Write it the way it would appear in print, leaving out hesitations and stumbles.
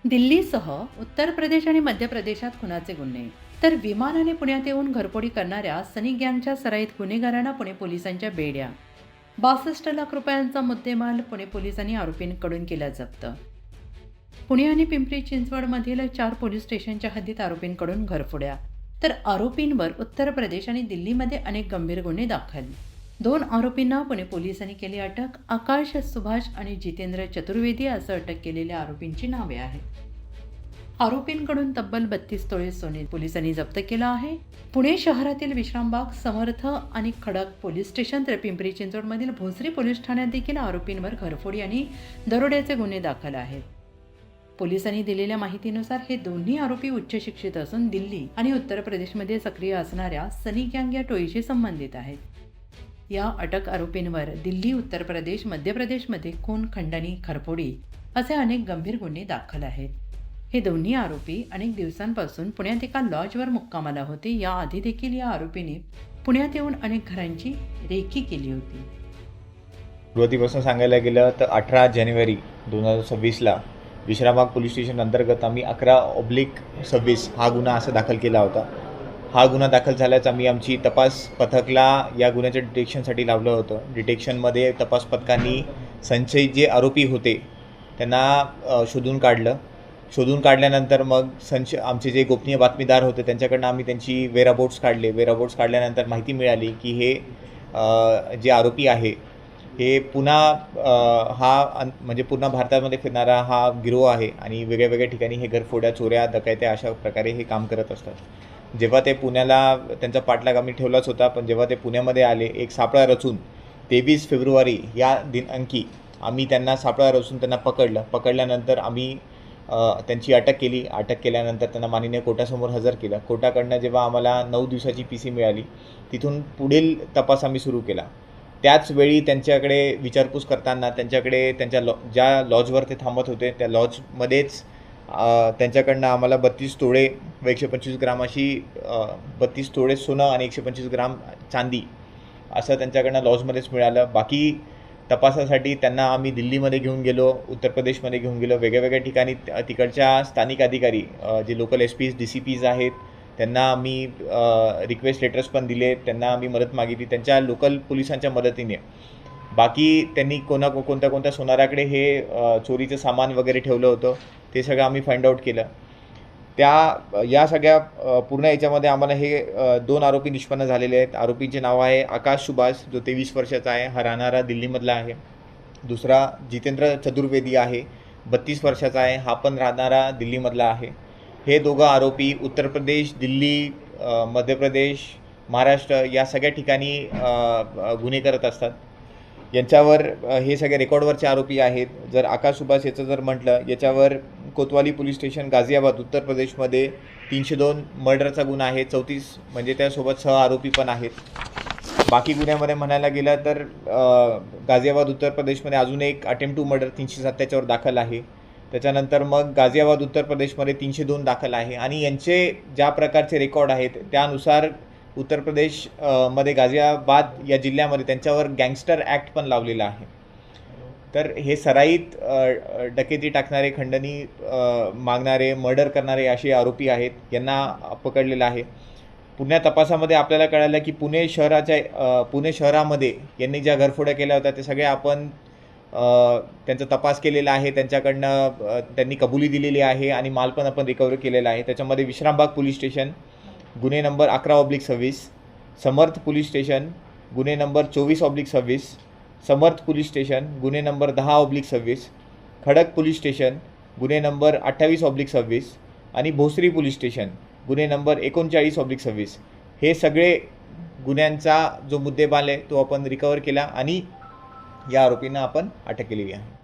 दिल्लीसह उत्तर प्रदेश आणि मध्य प्रदेशात खुनाचे गुन्हे, तर विमानाने पुण्यात येऊन घरफोडी करणाऱ्या सनी गँगच्या सराईत गुन्हेगारांना पुणे पोलिसांच्या बेड्या. 62 लाख रुपयांचा मुद्देमाल पुणे पोलिसांनी आरोपींकडून केला जप्त. पुणे आणि पिंपरी चिंचवडमधील 4 पोलीस स्टेशनच्या हद्दीत आरोपींकडून घरफोड्या, तर आरोपींवर उत्तर प्रदेश आणि दिल्लीमध्ये अनेक गंभीर गुन्हे दाखल. 2 आरोपींना पुणे पोलिसांनी केली अटक. आकाश सुभाष आणि जितेंद्र चतुर्वेदी असं अटक केलेल्या आरोपींची नावे आहेत. आरोपींकडून तब्बल 32 तोळे सोने पोलिसांनी जप्त केलं आहे. पुणे शहरातील विश्रामबाग, समर्थ आणि खडक पोलीस स्टेशन, तर पिंपरी चिंचवडमधील भोसरी पोलीस ठाण्यात देखील आरोपींवर घरफोडी आणि दरोड्याचे गुन्हे दाखल आहेत. पोलिसांनी दिलेल्या माहितीनुसार हे दोन्ही आरोपी उच्च शिक्षित असून दिल्ली आणि उत्तर प्रदेशमध्ये सक्रिय असणाऱ्या सनी गँग या टोळीशी संबंधित आहेत. या अटक आरोपींवर दिल्ली, उत्तर प्रदेश, मध्य प्रदेशमध्ये खून, खंडणी, घरफोडी असे अनेक गंभीर गुन्हे दाखल आहेत. हे दोन्ही आरोपी अनेक दिवसांपासून पुण्यात एका लॉजवर मुक्कामाला होते. याआधी देखील या आरोपींनी पुण्यात येऊन अनेक घरांची रेकी केली होती. सुरुवातीपासून सांगायला गेलं तर 18 जानेवारी 2026ला विश्रामबाग पोलीस स्टेशन अंतर्गत आम्ही 11/26 हा गुन्हा असा दाखल केला होता. हा गुन्हा दाखल झाल्याच आम्ही आमची तपास पथकला या गुन्ह्याच्या डिटेक्शनसाठी लावलं होतं. डिटेक्शनमध्ये तपास पथकांनी संशयित जे आरोपी होते त्यांना शोधून काढलं. शोधून काढल्यानंतर मग आमचे जे गोपनीय बातमीदार होते त्यांच्याकडनं आम्ही त्यांची वेराबोट्स काढले. वेराबोट्स काढल्यानंतर माहिती मिळाली की हे जे आरोपी आहे हे पुन्हा म्हणजे पूर्ण भारतामध्ये फिरणारा हा गिरोह आहे आणि वेगळ्या वेगळ्या ठिकाणी हे घरफोड्या, चोऱ्या, डकैत्या अशा प्रकारे हे काम करत असतात. जेव्हा ते पुण्याला त्यांचा पाठलाग आम्ही ठेवलाच होता, पण जेव्हा ते पुण्यामध्ये आले एक सापळा रचून 23 फेब्रुवारी या दिनांकी आम्ही त्यांना सापळा रचून त्यांना पकडल्यानंतर आम्ही त्यांची अटक केली. अटक केल्यानंतर त्यांना माननीय कोर्टासमोर हजर केलं. कोर्टाकडनं जेव्हा आम्हाला 9 दिवसाची PC मिळाली, तिथून पुढील तपास आम्ही सुरू केला. त्याचवेळी त्यांच्याकडे विचारपूस करताना त्यांच्याकडे त्यांच्या ज्या लॉजवर ते थांबत होते त्या लॉजमध्येच त्यांच्याकडनं आम्हाला 32 तोळे व 125 ग्राम अशी 32 तोळे सोनं आणि 125 ग्राम चांदी असं त्यांच्याकडनं लॉजमध्येच मिळालं. बाकी तपासासाठी त्यांना आम्ही दिल्लीमध्ये घेऊन गेलो, उत्तर प्रदेशमध्ये घेऊन गेलो. वेगळ्या ठिकाणी तिकडच्या स्थानिक अधिकारी जे लोकल SPs, DCPs आहेत त्यांना आम्ही रिक्वेस्ट लेटर्स पण दिले. त्यांना आम्ही मदत मागितली त्यांच्या लोकल पोलिसांच्या मदतीने. बाकी त्यांनी कोणत्या सोनाराकडे हे चोरीचं सामान वगैरे ठेवलं होतं ते सगळं आम्ही फाइंड आउट केलं. या सगळ्या पूर्ण याच्यामध्ये आम्हाला हे 2 आरोपी निष्पन्न झालेले आहेत. आरोपींचे नाव आहे आकाश सुभाष, जो 23 वर्षाचा आहे, हा राहणारा दिल्लीमधला आहे. दुसरा जितेंद्र चतुर्वेदी आहे, 32 वर्षाचा आहे, हा पण राहणारा दिल्लीमधला आहे. हे दोघं आरोपी उत्तर प्रदेश, दिल्ली, मध्य प्रदेश, महाराष्ट्र या सगळ्या ठिकाणी गुन्हे करत असतात. यांच्यावर हे सगळे रेकॉर्डवरचे आरोपी आहेत. जर आकाश सुभाष याचं जर म्हटलं, याच्यावर कोतवाली पोलीस स्टेशन गाझियाबाद उत्तर प्रदेशमध्ये 302 मर्डरचा गुन्हा आहे. 34 म्हणजे त्यासोबत आरोपी पण आहेत. बाकी गुन्ह्यामध्ये म्हणायला गेलं तर गाझियाबाद उत्तर प्रदेशमध्ये अजून एक अटेम्प्ट टू मर्डर 307 त्याच्यावर दाखल आहे. त्याच्यानंतर मग गाझियाबाद उत्तर प्रदेशमध्ये 302 दाखल आहे. आणि यांचे ज्या प्रकारचे रेकॉर्ड आहेत त्यानुसार उत्तर प्रदेश मध्ये गाझियाबाद या जिल्ह्यामध्ये त्यांच्यावर गँगस्टर ॲक्ट पण लावलेला आहे. तर हे सराईत डकेती टाकणारे, खंडणी मागणारे, मर्डर करणारे असे आरोपी आहेत. यांना पकडलेलं आहे. पुण्या तपासामध्ये आपल्याला कळालं की पुणे शहरामध्ये यांनी ज्या घरफोड्या केल्या होत्या ते सगळे आपण त्यांचा तपास केलेला आहे. त्यांच्याकडनं त्यांनी कबुली दिलेली आहे आणि माल पण आपण रिकव्हरी केलेला आहे. त्याच्यामध्ये विश्रामबाग पोलीस स्टेशन गुन्हे नंबर 11/26, समर्थ पोलीस स्टेशन गुन्हे नंबर 24/26, समर्थ पोलीस स्टेशन गुन्हे नंबर 10/26, खडक पोलीस स्टेशन गुन्हे नंबर 28/26 आणि भोसरी पोलीस स्टेशन गुन्हे नंबर 39/26 हे सगळे गुन्ह्यांचा जो मुद्देमाल आहे तो आपण रिकव्हर केला आणि या आरोपींना आपण अटक केलेली आहे.